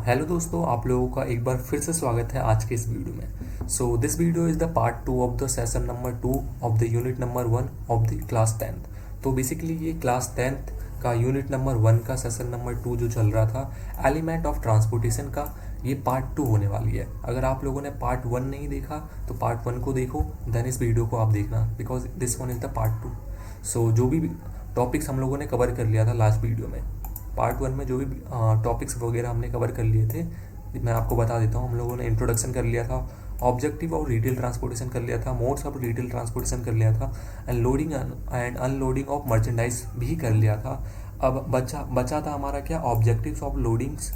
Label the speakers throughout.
Speaker 1: Hello दोस्तों, आप लोगों का एक बार फिर से स्वागत है आज के इस वीडियो में। So this video is the part 2 of the session number 2 of the unit number 1 of the class 10th। तो बेसिकली ये क्लास 10th का यूनिट नंबर 1 का सेशन नंबर 2 जो चल रहा था एलिमेंट ऑफ ट्रांसपोर्टेशन का, ये पार्ट 2 होने वाली है। अगर आप लोगों ने पार्ट 1 नहीं देखा तो पार्ट 1 को देखो, देन इस वीडियो को आप देखना, because this one is the part 2। सो जो भी टॉपिक्स हम लोगों ने कवर कर लिया था लास्ट वीडियो में, पार्ट 1 में जो भी टॉपिक्स वगैरह हमने कवर कर लिए थे, मैं आपको बता देता हूँ। हम लोगों ने इंट्रोडक्शन कर लिया था, ऑब्जेक्टिव ऑफ रिटेल ट्रांसपोर्टेशन कर लिया था, मोड्स ऑफ रिटेल ट्रांसपोर्टेशन कर लिया था, and loading and unloading of merchandise भी कर लिया था। अब बचा था हमारा क्या, objectives of loadings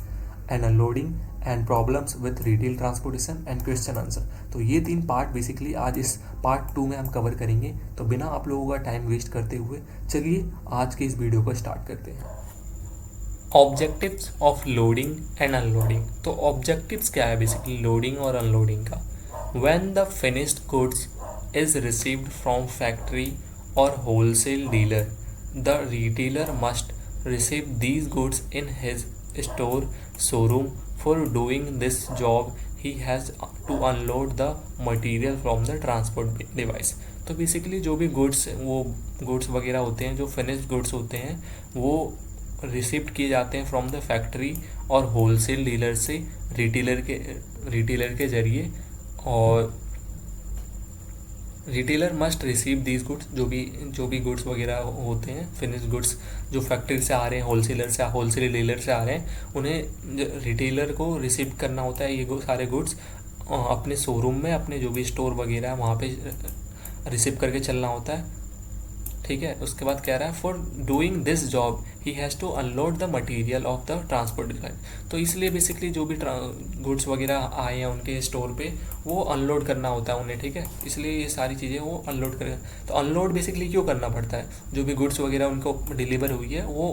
Speaker 1: and unloading and problems with retail transportation and question answer. तो ये 3 पार्ट बेसिकली आज इस पार्ट 2 में हम कवर करेंगे। तो बिना आप लोगों का टाइम वेस्ट करते हुए चलिए आज के इस वीडियो को स्टार्ट करते हैं। Objectives of loading and unloading. तो ऑब्जेक्टिव्स क्या है बेसिकली लोडिंग और अनलोडिंग का। When the finished goods is received from factory और wholesale dealer, the retailer must receive these goods in his store showroom. For doing this job he has to unload the material from the transport device. तो basically जो भी goods वगैरह होते हैं, जो finished goods होते हैं, वो रिसिप्ट किए जाते हैं फ्रॉम द फैक्ट्री और होलसेल डीलर से रिटेलर के जरिए। और retailer must receive these goods, जो भी गुड्स वगैरह होते हैं फिनिश्ड गुड्स जो फैक्ट्री से आ रहे हैं, होलसेल डीलर से आ रहे हैं, उन्हें रिटेलर को रिसीव करना होता है ये सारे गुड्स अपने शोरूम में, अपने जो भी स्टोर वगैरह है वहाँ पे रिसीव करके चलना होता है। ठीक है, उसके बाद कह रहा है for doing this job he has to unload the material of the transport device. तो इसलिए बेसिकली जो भी गुड्स वगैरह आए हैं उनके स्टोर पे, वो अनलोड करना होता है उन्हें। ठीक है, इसलिए ये सारी चीज़ें वो अनलोड करें। तो अनलोड बेसिकली क्यों करना पड़ता है, जो भी गुड्स वगैरह उनको डिलीवर हुई है वो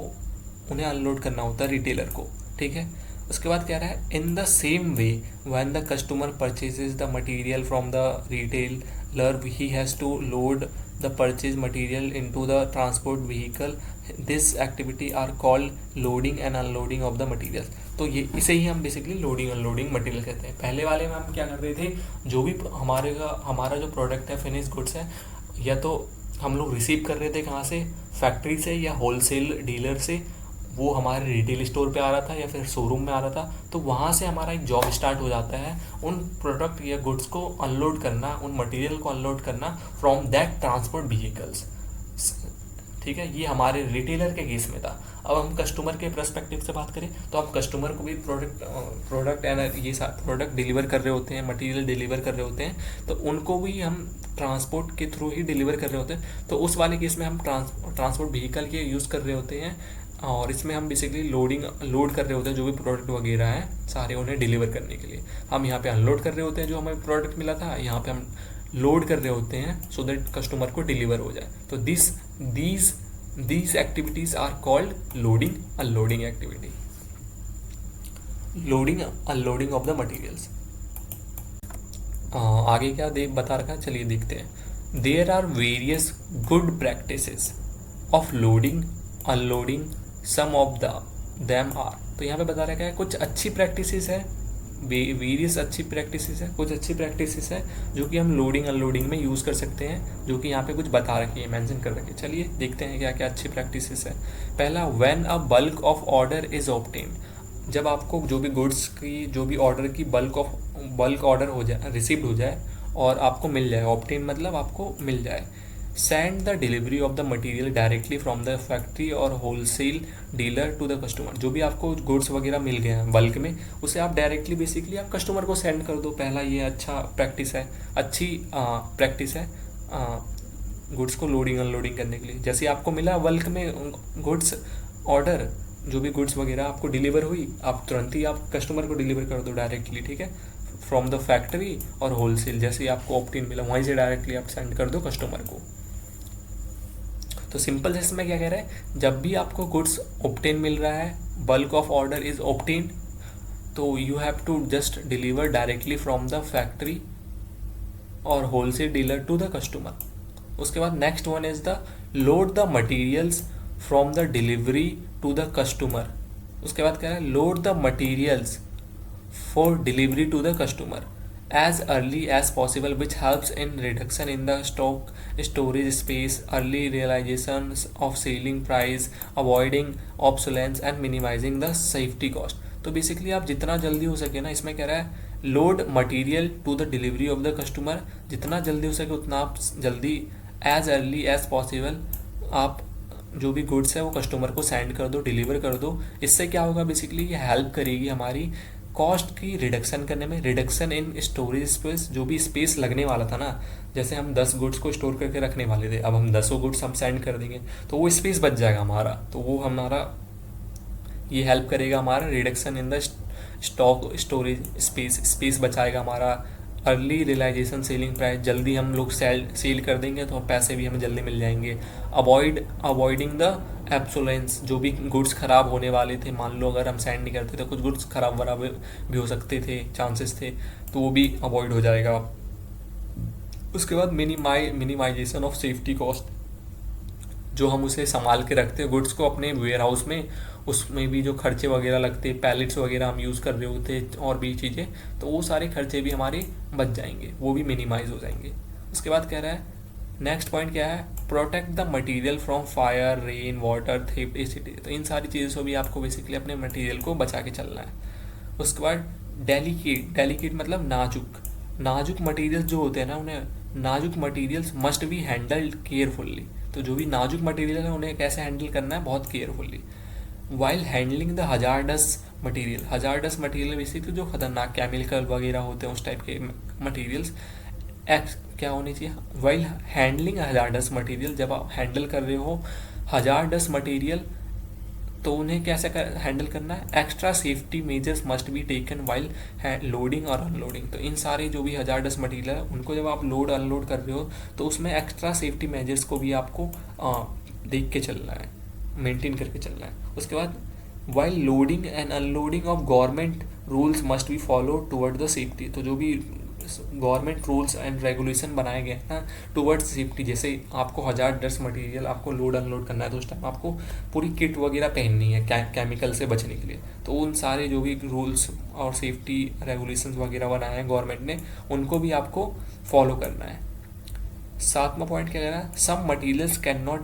Speaker 1: उन्हें अनलोड करना होता है रिटेलर को। ठीक है, उसके बाद कह रहा है in the same way when the customer purchases the material from the retailer he has to load the purchase material into the transport vehicle. This activity are called loading and unloading of the materials. तो ये इसे ही हम basically loading unloading material कहते हैं। पहले वाले में हम क्या कर रहे थे, जो भी हमारा जो प्रोडक्ट है फिनिश गुड्स है, या तो हम लोग रिसीव कर रहे थे कहाँ से, फैक्ट्री से या होलसेल डीलर से, वो हमारे रिटेल स्टोर पे आ रहा था या फिर शोरूम में आ रहा था। तो वहाँ से हमारा एक जॉब स्टार्ट हो जाता है उन प्रोडक्ट या गुड्स को अनलोड करना, उन मटेरियल को अनलोड करना फ्रॉम दैट ट्रांसपोर्ट व्हीकल्स। ठीक है, ये हमारे रिटेलर के केस में था। अब हम कस्टमर के पर्सपेक्टिव से बात करें तो आप कस्टमर को भी प्रोडक्ट एंड ये प्रोडक्ट डिलीवर कर रहे होते हैं, मटेरियल डिलीवर कर रहे होते हैं, तो उनको भी हम ट्रांसपोर्ट के थ्रू ही डिलीवर कर रहे होते हैं। तो उस वाले केस में हम ट्रांसपोर्ट व्हीकल के यूज़ कर रहे होते हैं, और इसमें हम बेसिकली लोड कर रहे होते हैं जो भी प्रोडक्ट वगैरह हैं सारे, उन्हें डिलीवर करने के लिए। हम यहाँ पे अनलोड कर रहे होते हैं जो हमें प्रोडक्ट मिला था, यहाँ पे हम लोड कर रहे होते हैं सो दैट कस्टमर को डिलीवर हो जाए। तो these activities are called loading unloading activity, loading unloading of the materials. आगे क्या बता रखा है, चलिए देखते हैं। There are various good practices of loading unloading, some of them are. तो यहाँ पे बता रखा है कुछ अच्छी प्रैक्टिसेस है, वेरियस अच्छी प्रैक्टिसेस है, कुछ अच्छी प्रैक्टिसेस है जो कि हम लोडिंग अनलोडिंग में यूज़ कर सकते हैं, जो कि यहाँ पे कुछ बता रखी है, मेंशन कर रखी है। चलिए देखते हैं क्या क्या अच्छी प्रैक्टिसेस है। पहला, when a bulk of order is obtained. जब आपको जो भी गुड्स की, जो भी ऑर्डर की बल्क ऑर्डर हो जाए, रिसीव्ड हो जाए और आपको मिल जाए, ऑब्टेन मतलब आपको मिल जाए। Send the delivery of the material directly from the factory और wholesale dealer to the customer. जो भी आपको गुड्स वगैरह मिल गए हैं बल्क में, उसे आप डायरेक्टली बेसिकली आप कस्टमर को सेंड कर दो। पहला ये अच्छा प्रैक्टिस है, अच्छी प्रैक्टिस है गुड्स को लोडिंग अनलोडिंग करने के लिए। जैसे आपको मिला बल्क में गुड्स ऑर्डर, जो भी गुड्स वगैरह आपको डिलीवर हुई, आप तुरंत ही आप कस्टमर को डिलीवर कर दो डायरेक्टली। ठीक है, फ्रॉम द फैक्ट्री और होलसेल, जैसे ही आपको ऑप्टिन मिला वहीं से डायरेक्टली आप सेंड कर दो कस्टमर को। तो सिंपल इसमें क्या कह रहा है, जब भी आपको गुड्स ऑब्टेन मिल रहा है, bulk of order is obtain, तो you have to just deliver directly from the factory और wholesale dealer to the customer. उसके बाद next one is the load the materials from the delivery to the customer. उसके बाद कह रहा है load the materials for delivery to the customer as early as possible, which helps in reduction in the stock storage space, early realizations of selling price, avoiding obsolescence and minimizing the safety cost. तो basically आप जितना जल्दी हो सके ना, इसमें कह रहा है load material to the delivery of the customer, जितना जल्दी हो सके उतना आप जल्दी एज अर्ली एज पॉसिबल आप जो भी गुड्स है वो कस्टमर को सेंड कर दो, डिलीवर कर दो. इससे क्या होगा, बेसिकली ये हेल्प करेगी हमारी कॉस्ट की रिडक्शन करने में, रिडक्शन इन स्टोरेज स्पेस. जो भी स्पेस लगने वाला था ना, जैसे हम 10 गुड्स को स्टोर करके रखने वाले थे, अब हम 10 गुड्स हम सेंड कर देंगे तो वो स्पेस बच जाएगा हमारा. तो वो हमारा ये हेल्प करेगा हमारा reduction in the stock storage space बचाएगा हमारा. अर्ली रियलाइजेशन सेलिंग प्राइस, जल्दी हम लोग सेल कर देंगे तो पैसे भी हमें जल्दी मिल जाएंगे. अवॉइडिंग द एब्सोलेंस, जो भी गुड्स ख़राब होने वाले थे, मान लो अगर हम सेंड नहीं करते तो कुछ गुड्स ख़राब वराब भी हो सकते थे, चांसेस थे, तो वो भी अवॉइड हो जाएगा. उसके बाद मिनिमाइजेशन ऑफ सेफ्टी कॉस्ट, जो हम उसे संभाल के रखते हैं गुड्स को अपने वेयर हाउस में, उसमें भी जो खर्चे वगैरह लगते हैं, पैलेट्स वगैरह हम यूज़ कर रहे होते हैं और भी चीज़ें, तो वो सारे खर्चे भी हमारे बच जाएंगे, वो भी मिनिमाइज हो जाएंगे. उसके बाद कह रहा है नेक्स्ट पॉइंट क्या है, protect the material from fire, rain, water, theft, acid. तो इन सारी चीज़ों से भी आपको बेसिकली अपने मटेरियल को बचा के चलना है. उसके बाद डेलिकेट मतलब नाजुक मटेरियल्स जो होते हैं ना, उन्हें नाजुक materials must be handled carefully. तो जो भी नाजुक मटेरियल है उन्हें कैसे हैंडल करना है, बहुत carefully. While handling the hazardous material basically जो खतरनाक केमिकल वगैरह होते हैं उस टाइप के मटेरियल्स क्या होनी चाहिए. वाइल हैंडलिंग हजार्डस मटेरियल, जब आप हैंडल कर रहे हो हजार्डस मटेरियल तो उन्हें कैसे हैंडल करना है. Extra safety measures must be taken while loading और अनलोडिंग. तो इन सारे जो भी हजार्डस मटेरियल है उनको जब आप लोड अनलोड कर रहे हो तो उसमें एक्स्ट्रा सेफ्टी मेजर्स को भी आपको देख के चलना है, मेंटेन करके चलना है. उसके बाद while loading and unloading of government rules must be follow toward the safety. तो जो भी गवर्नमेंट रूल्स एंड रेगुलेशन बनाए गए हैं टुवर्ड्स सेफ्टी, जैसे आपको हजार्डस मटेरियल आपको लोड अनलोड करना है तो उस टाइम आपको पूरी किट वगैरह पहननी है केमिकल से बचने के लिए. तो उन सारे जो भी रूल्स और सेफ्टी रेगुलेशंस वगैरह बनाए हैं गवर्नमेंट ने, उनको भी आपको फॉलो करना है. 7वां पॉइंट क्या कह रहा है, some materials can not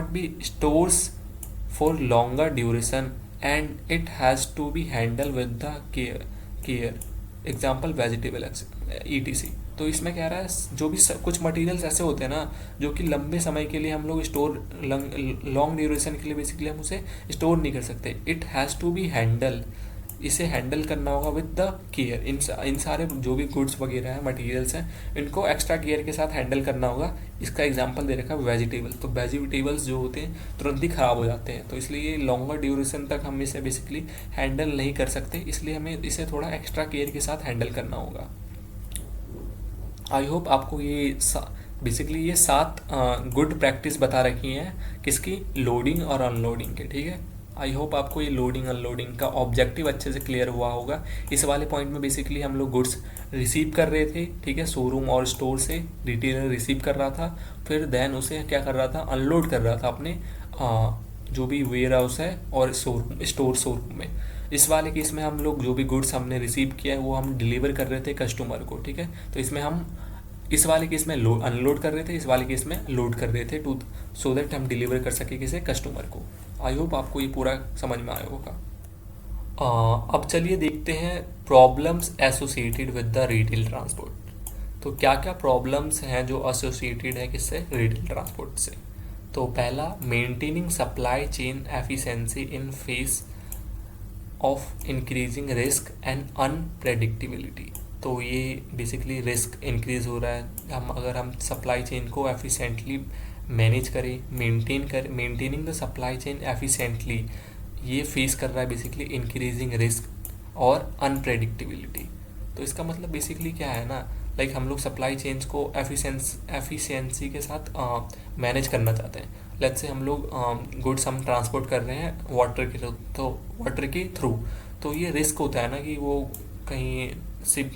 Speaker 1: be stores for longer duration and it has to be handled with the care. Example vegetable etc. तो इसमें कह रहा है जो भी कुछ मटेरियल्स ऐसे होते हैं ना जो कि लंबे समय के लिए हम लोग स्टोर, लॉन्ग ड्यूरेशन के लिए बेसिकली हम उसे स्टोर नहीं कर सकते. It has to be handle, इसे हैंडल करना होगा विद द केयर. इन सारे जो भी गुड्स वगैरह हैं, मटेरियल्स हैं, इनको एक्स्ट्रा केयर के साथ हैंडल करना होगा. इसका एग्जांपल दे रखा है वेजिटेबल. तो वेजिटेबल्स जो होते हैं तुरंत ही ख़राब हो जाते हैं, तो इसलिए लॉन्गर ड्यूरेशन तक हम इसे बेसिकली हैंडल नहीं कर सकते, इसलिए हमें इसे थोड़ा एक्स्ट्रा केयर के साथ हैंडल करना होगा. आई होप आपको ये बेसिकली ये 7 गुड प्रैक्टिस बता रखी हैं किसकी, लोडिंग और अनलोडिंग के. ठीक है, आई होप आपको ये लोडिंग अनलोडिंग का ऑब्जेक्टिव अच्छे से क्लियर हुआ होगा. इस वाले पॉइंट में बेसिकली हम लोग गुड्स रिसीव कर रहे थे, ठीक है, शोरूम और स्टोर से रिटेलर रिसीव कर रहा था, फिर देन उसे क्या कर रहा था, अनलोड कर रहा था अपने जो भी वेयर हाउस है और शोरूम में. इस वाले केस में हम लोग जो भी गुड्स हमने रिसीव किया है वो हम डिलीवर कर रहे थे कस्टमर को. ठीक है, तो इसमें हम इस वाले केस में अनलोड कर रहे थे, इस वाले केस में लोड कर रहे थे सो दैट हम डिलीवर कर सके किसे, कस्टमर को. आई होप आपको ये पूरा समझ में आया होगा. अब चलिए देखते हैं problems associated with the retail transport. तो क्या क्या प्रॉब्लम्स हैं जो एसोसिएटेड है किससे, रिटेल ट्रांसपोर्ट से. तो पहला, maintaining supply chain efficiency in face of increasing risk and unpredictability. तो ये बेसिकली रिस्क इंक्रीज़ हो रहा है. अगर हम सप्लाई चेन को एफिशिएंटली मैनेज करें, maintaining the supply chain efficiently, ये फेस कर रहा है बेसिकली इंक्रीजिंग रिस्क और अनप्रेडिक्टेबिलिटी. तो इसका मतलब बेसिकली क्या है ना, लाइक हम लोग सप्लाई चेन्स को एफिशिएंसी के साथ मैनेज करना चाहते हैं. लेट्स से हम लोग गुड्स हम ट्रांसपोर्ट कर रहे हैं वाटर के थ्रू, तो ये रिस्क होता है ना कि वो कहीं शिप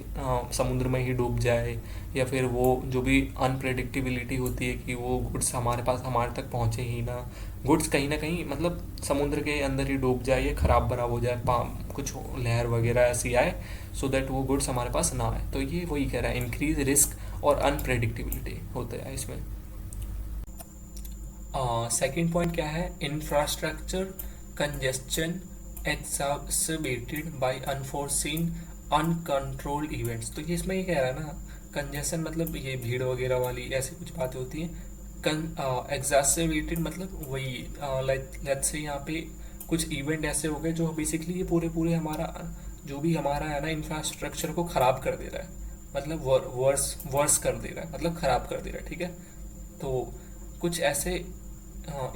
Speaker 1: समुद्र में ही डूब जाए, या फिर वो जो भी अनप्रेडिक्टेबिलिटी होती है कि वो गुड्स हमारे पास हमारे तक पहुँचे ही ना, गुड्स कहीं ना कहीं मतलब समुद्र के अंदर ही डूब जाए, ख़राब बराब हो जाए, कुछ लहर वगैरह ऐसी आए, सो दैट वो गुड्स हमारे पास ना आए। तो ये वही कह रहा है, इंक्रीज रिस्क और अनप्रेडिक्टेबिलिटी होता है इसमें। सेकंड पॉइंट क्या है, infrastructure congestion exacerbated by unforeseen uncontrolled events। तो ये इसमें ये कह रहा है ना, कंजेशन मतलब ये भीड़ वगैरह वाली ऐसी कुछ बातें होती हैं। एग्जासेबेटेड मतलब वही लेट्स से यहाँ पे कुछ इवेंट ऐसे हो गए जो बेसिकली ये पूरे पूरे हमारा जो भी हमारा है ना इंफ्रास्ट्रक्चर को ख़राब कर दे रहा है, मतलब वर्स कर दे रहा है, मतलब ख़राब कर दे रहा है, ठीक है। तो कुछ ऐसे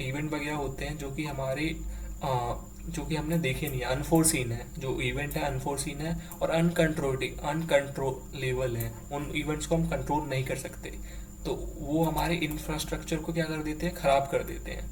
Speaker 1: इवेंट वगैरह होते हैं जो कि हमारे जो कि हमने देखे नहीं है, अनफोर्सीन है, जो इवेंट है अनफोर्सीन है और अनकंट्रोलेबल है, उन इवेंट्स को हम कंट्रोल नहीं कर सकते, तो वो हमारे इंफ्रास्ट्रक्चर को क्या कर देते हैं, ख़राब कर देते हैं।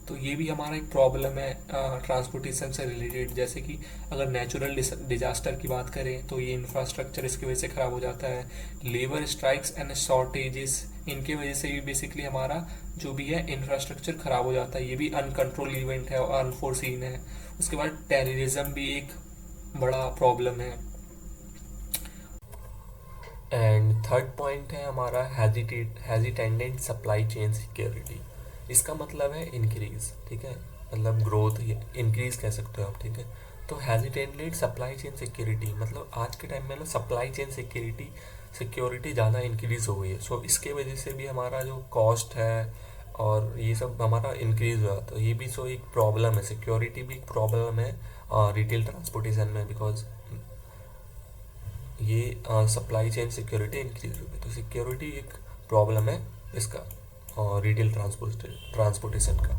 Speaker 1: तो ये भी हमारा एक प्रॉब्लम है ट्रांसपोर्टेशन से रिलेटेड। जैसे कि अगर नेचुरल डिजास्टर की बात करें तो ये इंफ्रास्ट्रक्चर इसकी वजह से ख़राब हो जाता है। लेबर स्ट्राइक्स एंड शॉर्टेजेस, इनके वजह से भी बेसिकली हमारा जो भी है इंफ्रास्ट्रक्चर ख़राब हो जाता है, ये भी अनकंट्रोल इवेंट है और अनफोर्सीन है। उसके बाद टेररिज्म भी एक बड़ा प्रॉब्लम है। एंड थर्ड पॉइंट है हमारा हेजिटेंडेंट सप्लाई चेन सिक्योरिटी। इसका मतलब है इंक्रीज, ठीक है, मतलब ग्रोथ, इंक्रीज कह सकते हो आप, ठीक है। तो हेजिटेंडेंट सप्लाई चेन सिक्योरिटी मतलब आज के टाइम में ना सप्लाई चेन सिक्योरिटी ज़्यादा इंक्रीज हो गई है। सो इसके वजह से भी हमारा जो कॉस्ट है और ये सब हमारा इंक्रीज हुआ, तो ये भी सो एक प्रॉब्लम है, सिक्योरिटी भी एक प्रॉब्लम है रिटेल ट्रांसपोर्टेशन में, बिकॉज ये सप्लाई चेन सिक्योरिटी इंक्रीज हो गई, तो सिक्योरिटी एक प्रॉब्लम है इसका और रिटेल ट्रांसपोर्टेशन का।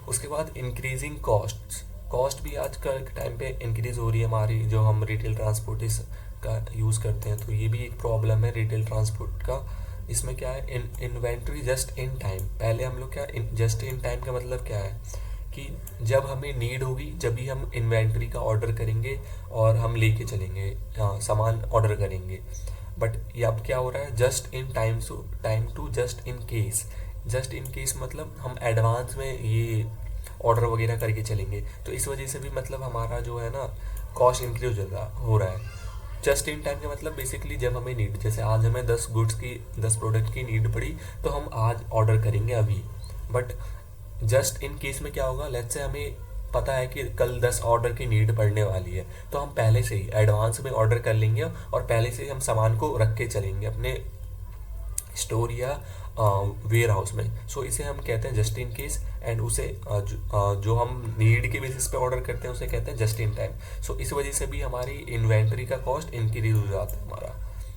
Speaker 1: उसके बाद इंक्रीजिंग कॉस्ट भी आज का टाइम पे इंक्रीज हो रही है हमारी, जो हम रिटेल ट्रांसपोर्टेशन का यूज़ करते हैं, तो ये भी एक प्रॉब्लम है रिटेल ट्रांसपोर्ट का। इसमें क्या है, इन्वेंट्री जस्ट इन टाइम। पहले हम लोग क्या, जस्ट इन टाइम का मतलब क्या है कि जब हमें नीड होगी जब भी हम इन्वेंट्री का ऑर्डर करेंगे और हम लेके चलेंगे, सामान ऑर्डर करेंगे। बट ये अब क्या हो रहा है, just in time to just in case मतलब हम एडवांस में ये ऑर्डर वगैरह करके चलेंगे, तो इस वजह से भी मतलब हमारा जो है ना कॉस्ट इंक्रीज हो रहा है। जस्ट इन टाइम का मतलब बेसिकली जब हमें नीड, जैसे आज हमें 10 प्रोडक्ट की नीड पड़ी तो हम आज ऑर्डर करेंगे अभी। बट जस्ट इन केस में क्या होगा, लेट्स से हमें पता है कि कल 10 ऑर्डर की नीड पड़ने वाली है, तो हम पहले से ही एडवांस में ऑर्डर कर लेंगे और पहले से ही हम सामान को रख के चलेंगे अपने स्टोर या वेयर हाउस में। सो इसे हम कहते हैं जस्ट इन केस, एंड उसे जो हम नीड के बेसिस पे ऑर्डर करते हैं उसे कहते हैं जस्ट इन टाइम। सो इस वजह से भी हमारी इन्वेंट्री का कॉस्ट इंक्रीज हो जाता है हमारा,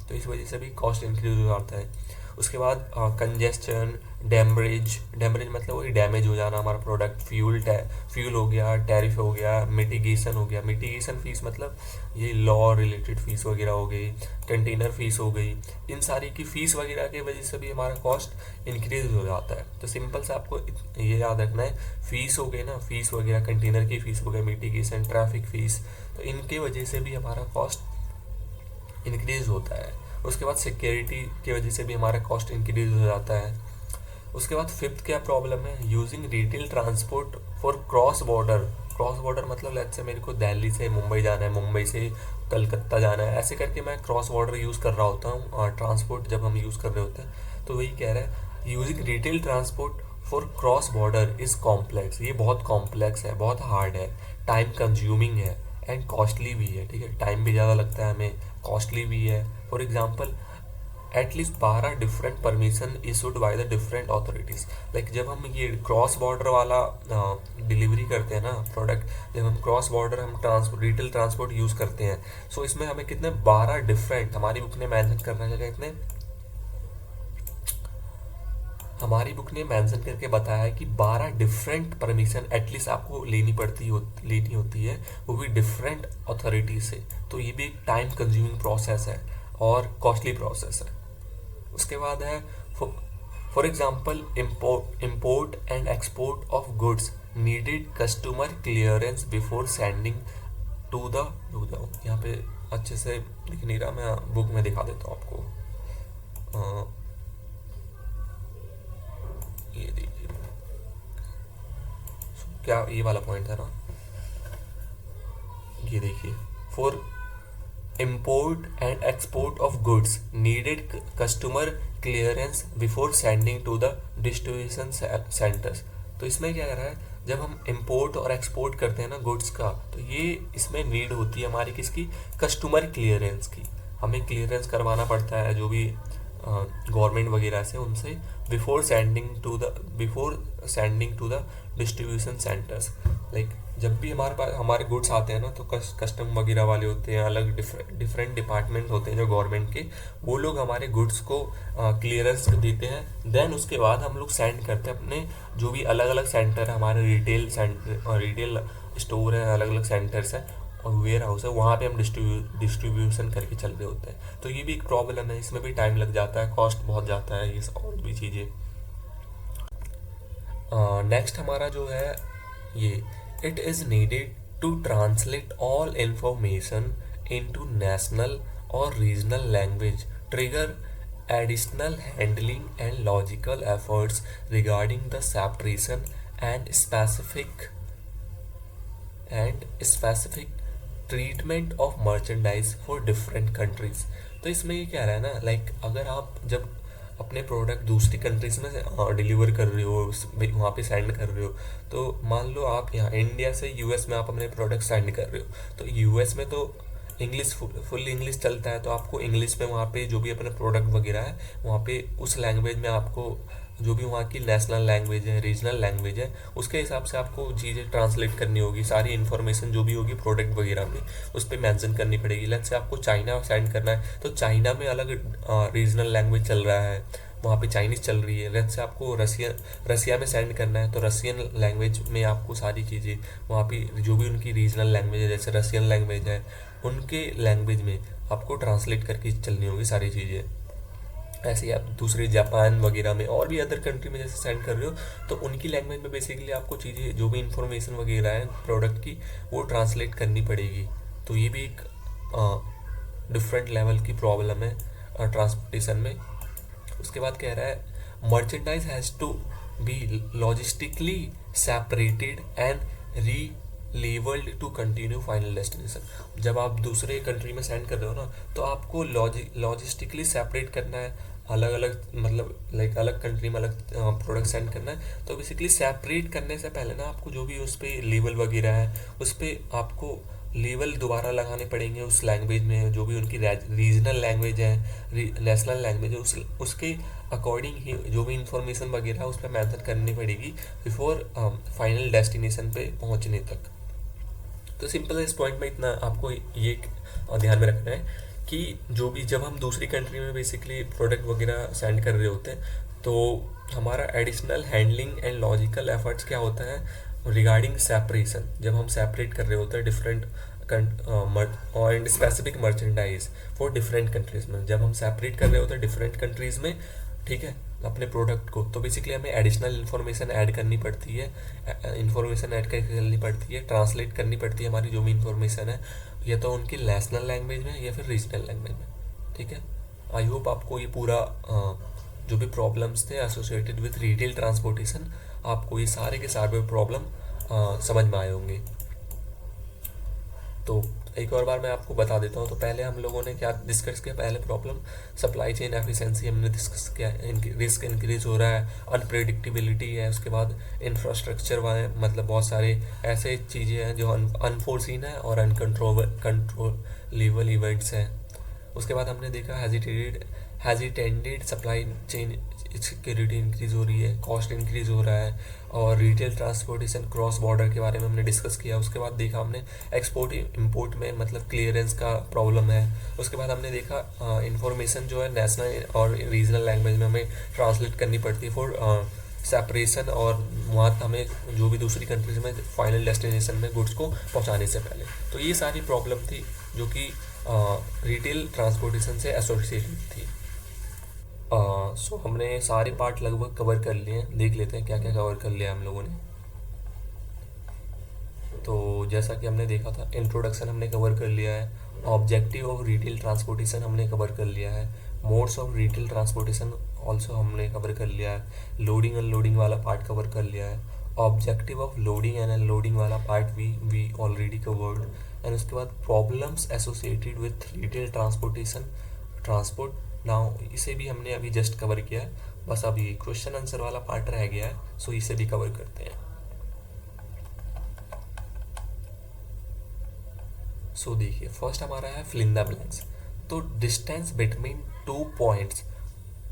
Speaker 1: तो इस वजह से भी कॉस्ट इंक्रीज हो जाता है। उसके बाद कंजेस्शन, डैमरेज मतलब वही डैमेज हो जाना हमारा प्रोडक्ट, फ्यूल हो गया, टैरिफ हो गया, मिटिगेशन हो गया। मिटिगेशन फीस मतलब ये लॉ रिलेटेड फीस वगैरह हो गई, कंटेनर फीस हो गई, इन सारी की फीस वगैरह की वजह से भी हमारा कॉस्ट इंक्रीज हो जाता है। तो सिंपल से आपको ये याद रखना है, फीस हो गई ना, फीस वगैरह, कंटेनर की फीस हो गई, मिटिगेशन, ट्रैफिक फीस, तो इनके वजह से भी हमारा कॉस्ट इंक्रीज होता है। उसके बाद सिक्योरिटी की वजह से भी हमारा कॉस्ट इंक्रीज हो जाता है। उसके बाद फिफ्थ क्या प्रॉब्लम है, using retail transport for cross border मतलब लेट्स से मेरे को दिल्ली से मुंबई जाना है, मुंबई से कलकत्ता जाना है, ऐसे करके मैं क्रॉस बॉर्डर यूज़ कर रहा होता हूँ और ट्रांसपोर्ट जब हम यूज़ कर रहे होते हैं। तो वही कह रहा है, using retail transport for cross border is complex. ये बहुत कॉम्प्लेक्स है, बहुत हार्ड है, टाइम कंज्यूमिंग है एंड कॉस्टली भी है, ठीक है, टाइम भी ज़्यादा लगता है हमें, कॉस्टली भी है। For example at least 12 different permission issued by the different authorities. Like जब हम ये क्रॉस बॉर्डर वाला डिलीवरी करते हैं ना प्रोडक्ट, जब हम क्रॉस बॉर्डर हम रिटेल ट्रांसपोर्ट यूज़ करते हैं, सो इसमें हमें कितने 12 डिफरेंट, हमारी बुक ने मेंशन करना चाहिए इतने, हमारी बुक ने मेंशन करके बताया है कि 12 डिफरेंट परमिशन एटलीस्ट आपको लेनी होती है, वो भी डिफरेंट अथॉरिटी से। तो ये भी एक टाइम कंज्यूमिंग प्रोसेस है और कॉस्टली प्रोसेस है। उसके बाद है for example import and export of goods needed customer clearance before sending
Speaker 2: to the यहाँ पे अच्छे से दिख नहीं रहा, मैं बुक में दिखा देता हूँ आपको। अ, ये देखिए, क्या ये वाला पॉइंट था ना, ये देखिए, for import and export of goods needed customer clearance before sending to the distribution centers। तो इसमें क्या कर रहा है, जब हम इंपोर्ट और एक्सपोर्ट करते हैं ना गुड्स का, तो ये इसमें नीड होती है हमारी किसकी, कस्टमर क्लियरेंस की। हमें क्लियरेंस करवाना पड़ता है जो भी गवर्नमेंट वगैरह से, उनसे before sending to the distribution centres. Like जब भी हमारे पास हमारे गुड्स आते हैं ना, तो कस्टम वगैरह वाले होते हैं, अलग डिफरेंट डिपार्टमेंट होते हैं जो गवर्नमेंट के, वो लोग हमारे गुड्स को क्लियरेंस देते हैं। देन उसके बाद हम लोग सेंड करते हैं अपने जो भी अलग अलग सेंटर है हमारे, रिटेल स्टोर है, अलग अलग सेंटर्स हैं और वेयर हाउस है, वहाँ पे हम डिस्ट्रीब्यूशन करके चल रहे होते हैं। तो ये भी एक प्रॉब्लम है, इसमें भी टाइम लग जाता है, कॉस्ट बहुत जाता है, ये और भी चीज़ें। नेक्स्ट हमारा जो है ये, it is needed to translate all information into national और regional language, trigger additional handling and logical efforts regarding the separation and specific treatment of merchandise for different countries. तो इसमें ये कह रहा है ना, लाइक अगर आप जब अपने प्रोडक्ट दूसरी कंट्रीज में डिलीवर कर रहे हो, वहाँ पे सेंड कर रहे हो, तो मान लो आप यहाँ इंडिया से यूएस में आप अपने प्रोडक्ट सेंड कर रहे हो, तो यूएस में तो इंग्लिश फुल इंग्लिश चलता है, तो आपको इंग्लिश में वहाँ पे जो भी अपना प्रोडक्ट वगैरह है वहाँ पे उस लैंग्वेज में आपको जो भी वहाँ की नेशनल लैंग्वेज है, रीजनल लैंग्वेज है, उसके हिसाब से आपको चीज़ें ट्रांसलेट करनी होगी। सारी इन्फॉर्मेशन जो भी होगी प्रोडक्ट वगैरह में उस पर मेंशन करनी पड़ेगी। लेट्स से आपको चाइना सेंड करना है, तो चाइना में अलग रीजनल लैंग्वेज चल रहा है, वहाँ पे चाइनीज़ चल रही है। लेट्स से आपको रसिया में सेंड करना है, तो रसियन लैंग्वेज में आपको सारी चीज़ें वहाँ पे जो भी उनकी रीजनल लैंग्वेज है, जैसे रसियन लैंग्वेज है, उनके लैंग्वेज में आपको ट्रांसलेट करके चलनी होगी सारी चीज़ें। ऐसे ही आप दूसरे जापान वगैरह में और भी अदर कंट्री में जैसे सेंड कर रहे हो, तो उनकी लैंग्वेज में बेसिकली आपको चीज़ें जो भी इंफॉर्मेशन वगैरह है प्रोडक्ट की, वो ट्रांसलेट करनी पड़ेगी। तो ये भी एक डिफरेंट लेवल की प्रॉब्लम है ट्रांसपोर्टेशन में। उसके बाद कह रहा है merchandise has to be logistically separated and re levelled to continue final destination. जब आप दूसरे कंट्री में सेंड कर रहे हो ना, तो आपको लॉजिस्टिकली सेपरेट करना है, अलग अलग मतलब लाइक अलग कंट्री में अलग प्रोडक्ट सेंड करना है। तो बेसिकली सेपरेट करने से पहले ना आपको जो भी उस पर लेवल वगैरह है, उस पर आपको लेवल दोबारा लगाने पड़ेंगे उस लैंग्वेज में, जो भी उनकी रीजनल लैंग्वेज है, नेशनल लैंग्वेज है, उसके अकॉर्डिंग ही जो भी इंफॉर्मेशन वगैरह है उस पर मेंशन करनी पड़ेगी बिफोर फाइनल डेस्टिनेशन पे पहुंचने तक। तो सिंपल है, इस पॉइंट में इतना आपको ये ध्यान में रखना है कि जो भी जब हम दूसरी कंट्री में बेसिकली प्रोडक्ट वगैरह सेंड कर रहे होते हैं, तो हमारा additional handling and logical efforts क्या होता है रिगार्डिंग सेपरेशन। जब हम सेपरेट कर रहे होते हैं डिफरेंट और specific merchandise for different countries में, जब हम सेपरेट कर रहे होते हैं डिफरेंट कंट्रीज में, ठीक है, अपने प्रोडक्ट को, तो बेसिकली हमें एडिशनल इन्फॉर्मेशन ऐड करनी पड़ती है, इन्फॉर्मेशन ऐड करके करनी पड़ती है, ट्रांसलेट करनी पड़ती है हमारी जो भी इन्फॉर्मेशन है, या तो उनकी नेशनल लैंग्वेज में या फिर रीजनल लैंग्वेज में। ठीक है, आई होप आपको ये पूरा जो भी प्रॉब्लम्स थे एसोसिएटेड विथ रिटेल ट्रांसपोर्टेशन, आपको ये सारे के सारे प्रॉब्लम समझ में आए होंगे। तो एक और बार मैं आपको बता देता हूँ। तो पहले हम लोगों ने क्या डिस्कस किया, पहले प्रॉब्लम सप्लाई चेन एफिशिएंसी हमने डिस्कस किया, रिस्क इंक्रीज हो रहा है, अनप्रेडिक्टेबिलिटी है, उसके बाद इंफ्रास्ट्रक्चर वाले मतलब बहुत सारे ऐसे चीज़ें हैं जो अनफोर्सिन है और कंट्रोलेबल इवेंट्स हैं। उसके बाद हमने देखा हेजिटेंडेड सप्लाई चेन सिक्योरिटी इंक्रीज हो रही है, कॉस्ट इंक्रीज हो रहा है, और रिटेल ट्रांसपोर्टेशन क्रॉस बॉर्डर के बारे में हमने डिस्कस किया। उसके बाद देखा हमने एक्सपोर्ट इंपोर्ट में मतलब क्लियरेंस का प्रॉब्लम है। उसके बाद हमने देखा इंफॉर्मेशन जो है नेशनल और रीजनल लैंग्वेज में हमें ट्रांसलेट करनी पड़ती है फॉर सेपरेशन, और वहाँ हमें जो भी दूसरी कंट्रीज में फाइनल डेस्टिनेशन में गुड्स को पहुँचाने से पहले। तो ये सारी प्रॉब्लम थी जो कि रिटेल ट्रांसपोर्टेशन से एसोसिएटेड थी। सो हमने सारे पार्ट लगभग कवर कर लिए हैं, देख लेते हैं क्या क्या कवर कर लिया हम लोगों ने। तो जैसा कि हमने देखा था, इंट्रोडक्शन हमने कवर कर लिया है, ऑब्जेक्टिव ऑफ रिटेल ट्रांसपोर्टेशन हमने कवर कर लिया है, modes of retail transportation also हमने कवर कर लिया है, लोडिंग अनलोडिंग वाला पार्ट कवर कर लिया है, objective of loading and unloading वाला part we already covered, and उसके बाद problems associated with retail transportation transport now, इसे भी हमने अभी जस्ट कवर किया है, बस अभी क्वेश्चन आंसर वाला पार्ट रह गया है, सो इसे भी कवर करते हैं। सो देखिए फर्स्ट हमारा है फिल इन द ब्लैंक्स। तो distance between 2 points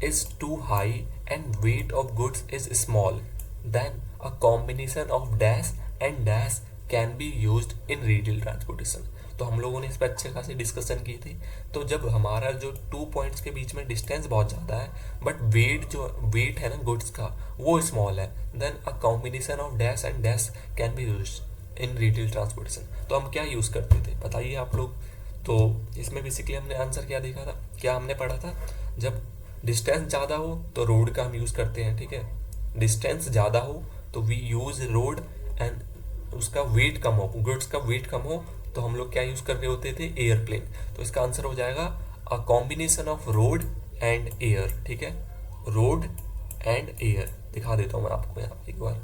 Speaker 2: is too high and weight of goods is small, then a combination of dash and dash can be used in retail transportation. तो हम लोगों ने इस पर अच्छे खासी डिस्कशन की थी। तो जब हमारा जो 2 पॉइंट्स के बीच में डिस्टेंस बहुत ज़्यादा है बट वेट है ना गुड्स का वो स्मॉल है, then a combination of dash and dash can be used in retail transportation. तो हम क्या यूज़ करते थे बताइए आप लोग। तो इसमें बेसिकली हमने आंसर क्या देखा था, क्या हमने पढ़ा था, जब डिस्टेंस ज़्यादा हो तो रोड का हम यूज़ करते हैं, ठीक है। डिस्टेंस ज़्यादा हो तो वी यूज़ रोड, एंड उसका वेट कम हो, गुड्स का वेट कम हो तो हम लोग क्या यूज़ कर रहे होते थे, एयरप्लेन। तो इसका आंसर हो जाएगा अ combination of road and air, ठीक है, रोड एंड एयर। दिखा देता हूँ मैं आपको यहाँ एक बार,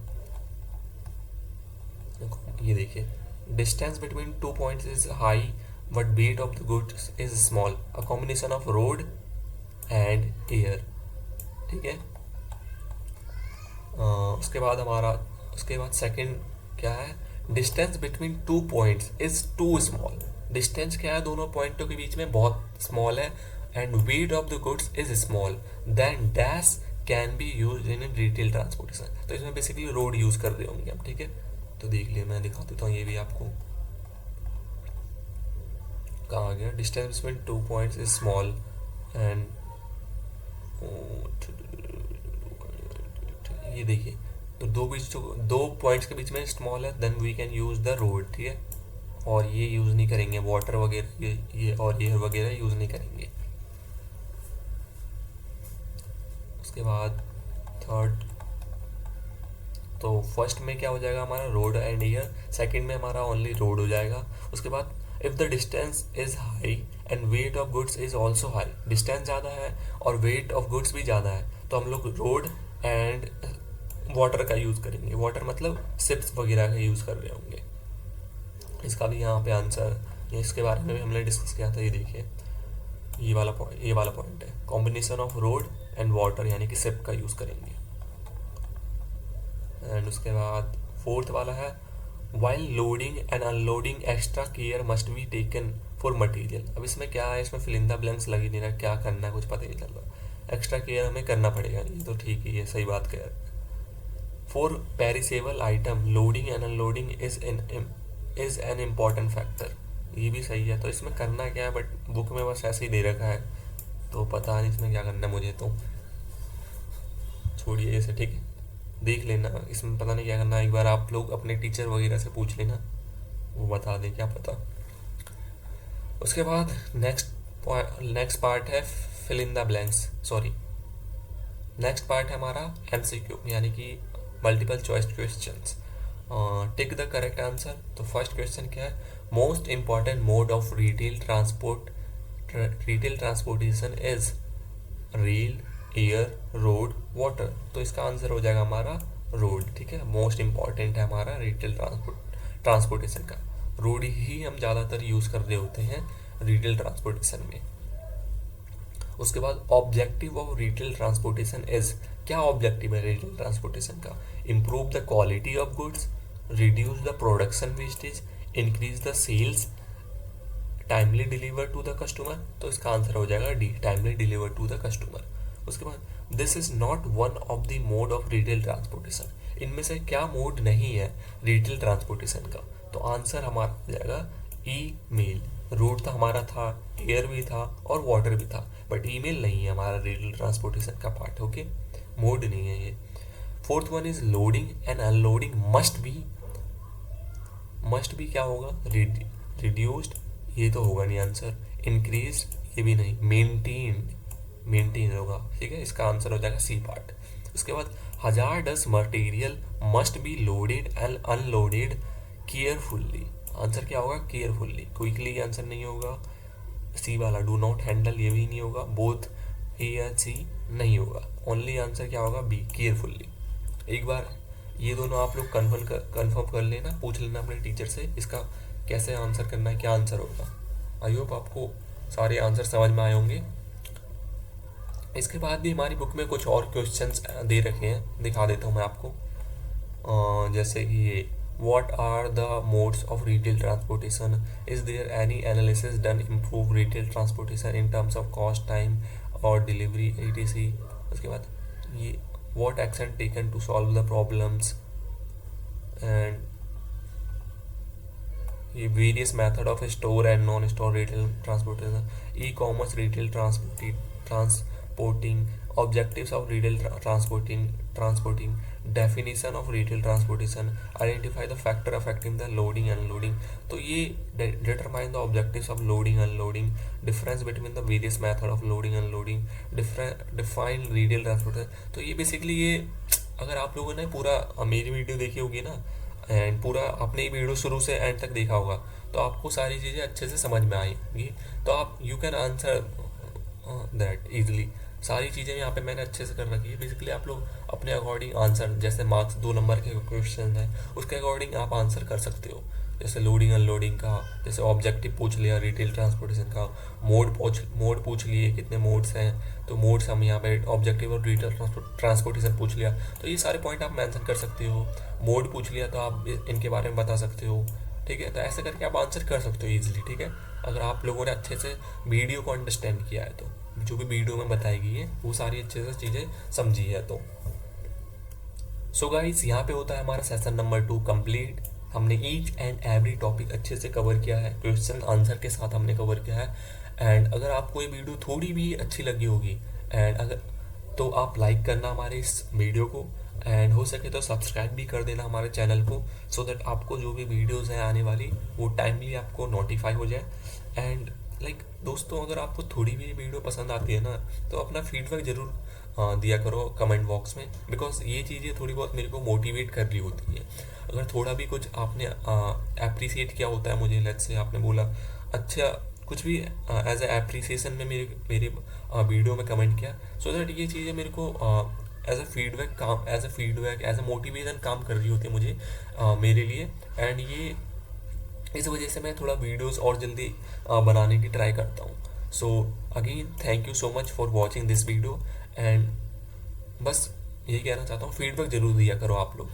Speaker 2: ये देखिए, distance between 2 points is high but weight of the goods is small, a combination of road and air, ठीक है। उसके बाद सेकंड क्या है, distance between 2 points is too small. Distance क्या है दोनों पॉइंटों के बीच में, बहुत स्मॉल है, and weight of the goods is small, then dash can be use in retail transportation. तो इसमें बेसिकली रोड यूज कर रहे होंगे हम, ठीक है। तो देख लिए, मैं दिखा देता हूँ ये भी आपको, कहाँ आ गया, distance between 2 points is small and, ये देखिए, तो दो पॉइंट्स के बीच में स्मॉल है, then we can use the road, ठीक है। और ये यूज नहीं करेंगे, वाटर वगैरह ये और एयर वगैरह यूज नहीं करेंगे। उसके बाद थर्ड, तो फर्स्ट में क्या हो जाएगा हमारा, रोड एंड एयर, सेकंड में हमारा ओनली रोड हो जाएगा। उसके बाद if the distance is high and weight of goods is also high, distance ज़्यादा है और वेट ऑफ गुड्स भी ज़्यादा है, तो हम लोग रोड एंड वाटर का यूज़ करेंगे। वाटर मतलब शिप्स वगैरह का यूज़ कर रहे होंगे। इसका भी यहाँ पे आंसर, इसके बारे में भी हमने डिस्कस किया था, ये देखिए, ये वाला पॉइंट है, combination of road and water यानी कि शिप का यूज़ करेंगे। एंड उसके बाद फोर्थ वाला है, while loading and unloading extra care must be taken for material. अब इसमें क्या है, इसमें फिल इन द ब्लैंक्स लग ही नहीं रहा, क्या करना है कुछ पता ही नहीं चल रहा। एक्स्ट्रा केयर हमें करना पड़ेगा, ये तो ठीक है, ये सही बात कह रहे। For perishable item loading and unloading is an important factor, ये भी सही है। तो इसमें करना क्या है, बट बुक में बस ऐसे ही दे रखा है, तो पता नहीं इसमें क्या करना है मुझे, तो छोड़िए इसे, ठीक है, देख लेना, इसमें पता नहीं क्या करना है, एक बार आप लोग अपने टीचर वगैरह से पूछ लेना, वो बता दें, क्या पता। उसके बाद नेक्स्ट पार्ट है fill in the blanks, next part है हमारा एमसीक्यू यानी कि multiple choice questions. Tick the correct answer. तो फर्स्ट क्वेश्चन क्या है, most important mode of retail transportation is rail, air, road, water. तो इसका आंसर हो जाएगा हमारा रोड, ठीक है, मोस्ट इंपॉर्टेंट है हमारा रिटेल ट्रांसपोर्टेशन का, रोड ही हम ज़्यादातर यूज़ कर रहे होते हैं रिटेल ट्रांसपोर्टेशन में। उसके बाद objective of retail transportation is, क्या ऑब्जेक्टिव है रिटेल ट्रांसपोर्टेशन का, improve the quality of goods, reduce the production wastage, increase the sales, timely deliver to the customer. तो इसका आंसर हो जाएगा D, timely deliver to the customer. उसके बाद this is not one of the mode of retail transportation, इनमें से क्या mode नहीं है रिटेल ट्रांसपोर्टेशन का। तो आंसर हमारा हो जाएगा ई मेल। रोड तो हमारा था, एयर भी था और वाटर भी था, बट ईमेल नहीं है हमारा रिटेल ट्रांसपोर्टेशन का पार्ट, ओके, मोड नहीं है ये। Fourth one is loading and unloading must be क्या होगा, रिड्यूस्ड, ये तो होगा नहीं आंसर, इंक्रीज ये भी नहीं, मेंटेन होगा, ठीक है, इसका आंसर हो जाएगा सी पार्ट। उसके बाद hazardous material must be loaded and unloaded carefully. Answer क्या होगा? केयरफुल्ली। क्विकली आंसर नहीं होगा। सी वाला डू नॉट हैंडल ये भी नहीं होगा। बोथ ए या सी नहीं होगा। ओनली आंसर क्या होगा? B, carefully. एक बार ये दोनों आप लोग कन्फर्म कर लेना, पूछ लेना अपने टीचर से इसका कैसे आंसर करना है, क्या आंसर होगा। आई होप आपको सारे आंसर समझ में आए होंगे। इसके बाद भी हमारी बुक में कुछ और क्वेश्चंस दे रखे हैं, दिखा देता हूँ मैं आपको। जैसे कि ये what are the modes of retail transportation, is there any analysis done improve retail transportation in terms of cost, time or delivery etc. उसके बाद ये what action taken to solve the problems, and ये various method of store and non store retail transportation, e commerce retail transporting, objectives of retail transporting, definition of retail transportation, identify the factor affecting the loading unloading. तो ये determine the objectives of loading unloading, difference between the various method of loading unloading, define retail transportation. तो ये basically ये अगर आप लोगों ने पूरा मेरी वीडियो देखी होगी ना, एंड पूरा आपने ये वीडियो शुरू से एंड तक देखा होगा, तो आपको सारी चीज़ें अच्छे से समझ में आएंगी। तो आप you can answer that easily. सारी चीज़ें यहाँ पे मैंने अच्छे से कर रखी है। बेसिकली आप लोग अपने अकॉर्डिंग आंसर, जैसे मार्क्स 2 नंबर के क्वेश्चन है उसके अकॉर्डिंग आप आंसर कर सकते हो। जैसे लोडिंग अनलोडिंग का, जैसे ऑब्जेक्टिव पूछ लिया रिटेल ट्रांसपोर्टेशन का, मोड पूछ लिए कितने मोड्स हैं, तो मोड्स हम यहाँ पे ऑब्जेक्टिव और रिटेल ट्रांसपोर्टेशन पूछ लिया, तो ये सारे पॉइंट आप मेंशन कर सकते हो। मोड पूछ लिया तो आप इनके बारे में बता सकते हो, ठीक है। तो ऐसे करके आप आंसर कर सकते हो ईजिली, ठीक है, अगर आप लोगों ने अच्छे से वीडियो को अंडरस्टैंड किया है तो। जो भी वीडियो में बताई गई है वो सारी अच्छे से चीज़ें समझी है तो। सो गाइस, यहाँ पे होता है हमारा सेशन नंबर 2 कंप्लीट। हमने ईच एंड एवरी टॉपिक अच्छे से कवर किया है, क्वेश्चन आंसर के साथ हमने कवर किया है। एंड अगर आपको ये वीडियो थोड़ी भी अच्छी लगी होगी एंड अगर तो आप लाइक करना हमारे इस वीडियो को, एंड हो सके तो सब्सक्राइब भी कर देना हमारे चैनल को, सो दैट आपको जो भी वीडियोस हैं आने वाली वो टाइमली आपको नोटिफाई हो जाए। एंड दोस्तों, अगर आपको थोड़ी भी वीडियो पसंद आती है ना, तो अपना फीडबैक ज़रूर दिया करो कमेंट बॉक्स में, बिकॉज ये चीज़ें थोड़ी बहुत मेरे को मोटिवेट कर रही होती है। अगर थोड़ा भी कुछ आपने अप्रिसिएट किया होता है मुझे, लेट्स से आपने बोला अच्छा कुछ भी एज ए अप्रिसिएशन में मेरे वीडियो में कमेंट किया, सो दैट ये चीज़ें मेरे को as a feedback as a motivation काम कर रही होती है मुझे, मेरे लिए। एंड ये इस वजह से मैं थोड़ा वीडियोस और जल्दी बनाने की ट्राई करता हूँ। So again thank you so much for watching this video, and बस यही कहना चाहता हूँ, फीडबैक ज़रूर दिया करो आप लोग।